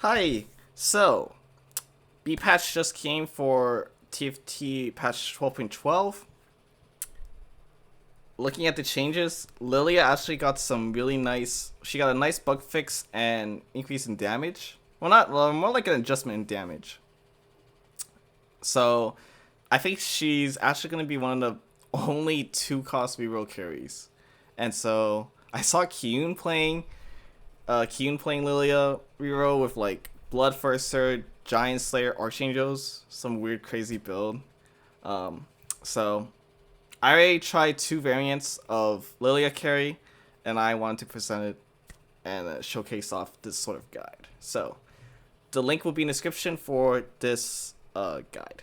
Hi. So, B patch just came for TFT patch 12.12. Looking at the changes, Lillia actually got some really nice. She got a nice bug fix and increase in damage. Well, more like an adjustment in damage. So, I think she's actually going to be one of the only 2-cost reroll carries. And so, I saw Kyun playing Lillia reroll with like Blood Firster, Giant Slayer, Archangels, some weird crazy build. Um, so I already tried 2 variants of Lillia carry, and I wanted to present it and showcase off this sort of guide. So the link will be in the description for this guide.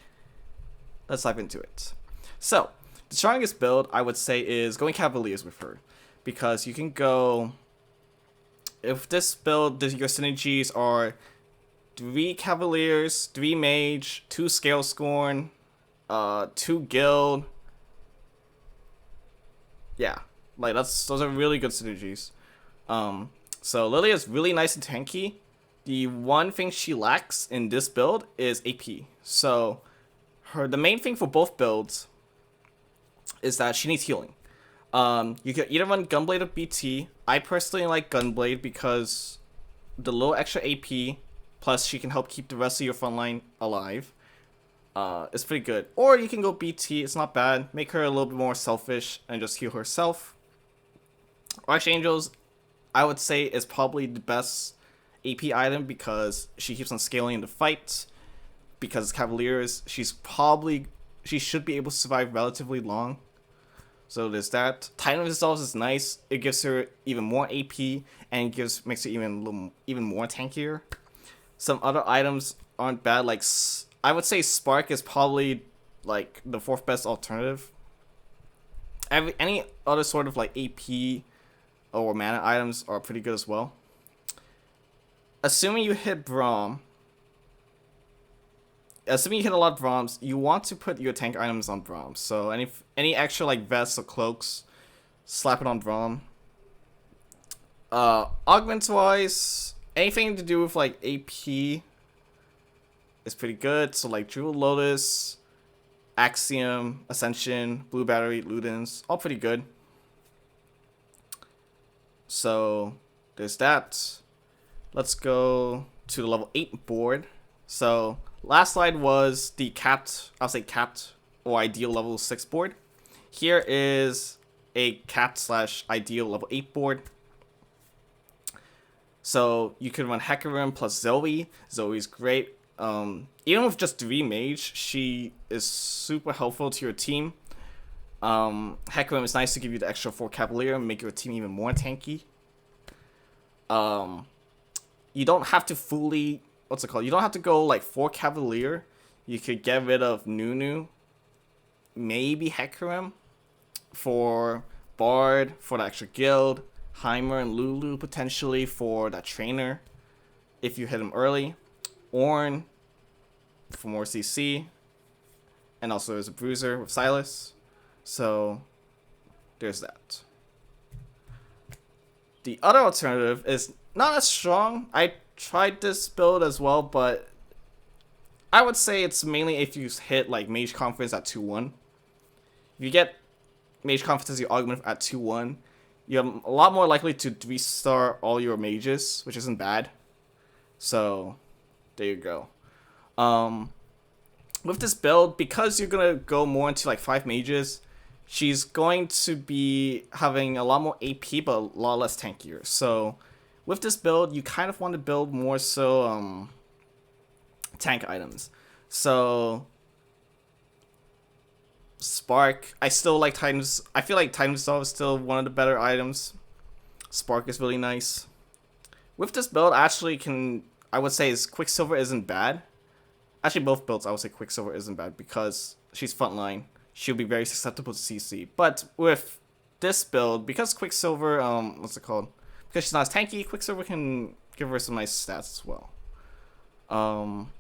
Let's dive into it. So the strongest build I would say is going Cavaliers with her, because you can go. If this build, your synergies are 3 Cavaliers, 3 Mage, 2 Scale Scorn, 2 Guild. Yeah, like those are really good synergies. So Lily is really nice and tanky. The one thing she lacks in this build is AP. So the main thing for both builds is that she needs healing. You can either run Gunblade or BT. I personally like Gunblade because the little extra AP, plus she can help keep the rest of your frontline alive. It's pretty good. Or you can go BT. It's not bad. Make her a little bit more selfish and just heal herself. Archangels, I would say, is probably the best AP item because she keeps on scaling in the fight. Because Cavaliers, she should be able to survive relatively long. So there's that. Titan Resolves is nice. It gives her even more AP and makes her even more tankier. Some other items aren't bad. Like I would say Spark is probably like the 4th best alternative. Any other sort of like AP or mana items are pretty good as well. Assuming you hit Braum, assuming you hit a lot of Brahms, you want to put your tank items on Brahms. So any extra like vests or cloaks, slap it on Braum. Augments wise, anything to do with like AP is pretty good. So like Jewel Lotus, Axiom, Ascension, Blue Battery, Ludens, all pretty good. So there's that. Let's go to the level 8 board. So last slide was the capped or ideal level 6 board. Here is a capped / ideal level 8 board. So you can run Hecarim plus Zoe. Zoe's great. Even with just 3 Mage, she is super helpful to your team. Hecarim is nice to give you the extra 4 Cavalier and make your team even more tanky. You don't have to fully... You don't have to go like 4 Cavalier. You could get rid of Nunu, maybe Hecarim for Bard for the extra guild, Heimer and Lulu potentially for that trainer if you hit him early, Ornn for more CC, and also there's a Bruiser with Silas. So there's that. The other alternative is not as strong. I tried this build as well, but I would say it's mainly if you hit like Mage Confidence at 2-1. If you get Mage Confidence as your augment at 2-1, you're a lot more likely to 3-star all your mages, which isn't bad. So there you go. With this build, because you're gonna go more into like 5 mages, she's going to be having a lot more AP but a lot less tankier. So with this build, you kind of want to build more so tank items. So Spark, I still like Titans. I feel like Titan Resolve is still one of the better items. Spark is really nice. With this build, actually I would say Quicksilver isn't bad. Actually, both builds I would say Quicksilver isn't bad because she's frontline. She'll be very susceptible to CC. But with this build, because Quicksilver, because she's not as tanky, Quicksilver can give her some nice stats as well.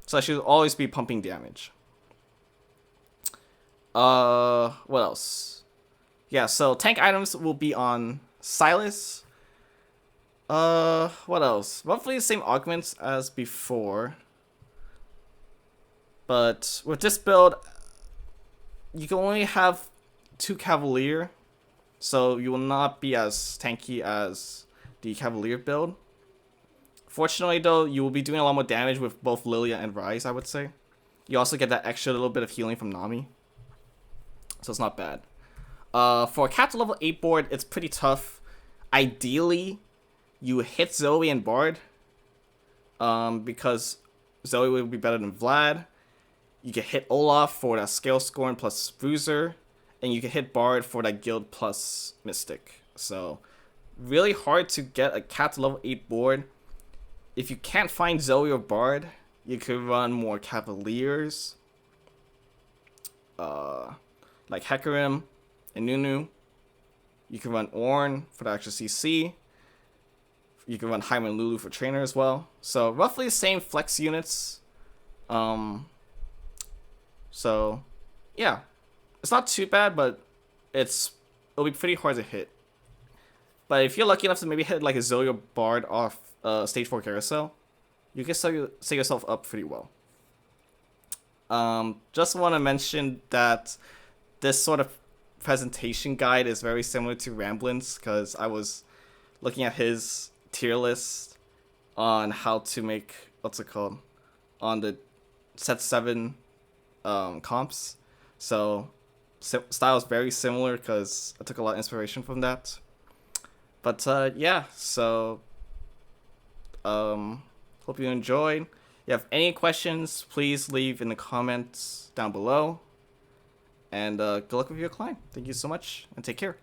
So she'll always be pumping damage. What else? Yeah, so tank items will be on Silas. What else? Roughly the same augments as before. But with this build, you can only have 2 Cavalier, so you will not be as tanky as the Cavalier build. Fortunately, though, you will be doing a lot more damage with both Lillia and Rise, I would say. You also get that extra little bit of healing from Nami, so it's not bad. For a Cat to level 8 board, it's pretty tough. Ideally, you hit Zoe and Bard, because Zoe would be better than Vlad. You can hit Olaf for that Scale Scorn plus Bruiser, and you can hit Bard for that Guild plus Mystic. So, really hard to get a Cat to level 8 board. If you can't find Zoe or Bard, you could run more Cavaliers, like Hecarim and Nunu. You can run Ornn for the extra CC. You can run Hyman and Lulu for trainer as well. So roughly the same flex units. So yeah, it's not too bad, but it'll be pretty hard to hit. But if you're lucky enough to maybe hit like a Zoe or Bard off stage 4 carousel, you can set yourself up pretty well. Just want to mention that this sort of presentation guide is very similar to Ramblin's, because I was looking at his tier list on how to make, what's it called, on the set 7 comps. So style is very similar because I took a lot of inspiration from that. But yeah, so hope you enjoyed. If you have any questions, please leave in the comments down below. And good luck with your climb. Thank you so much, and take care.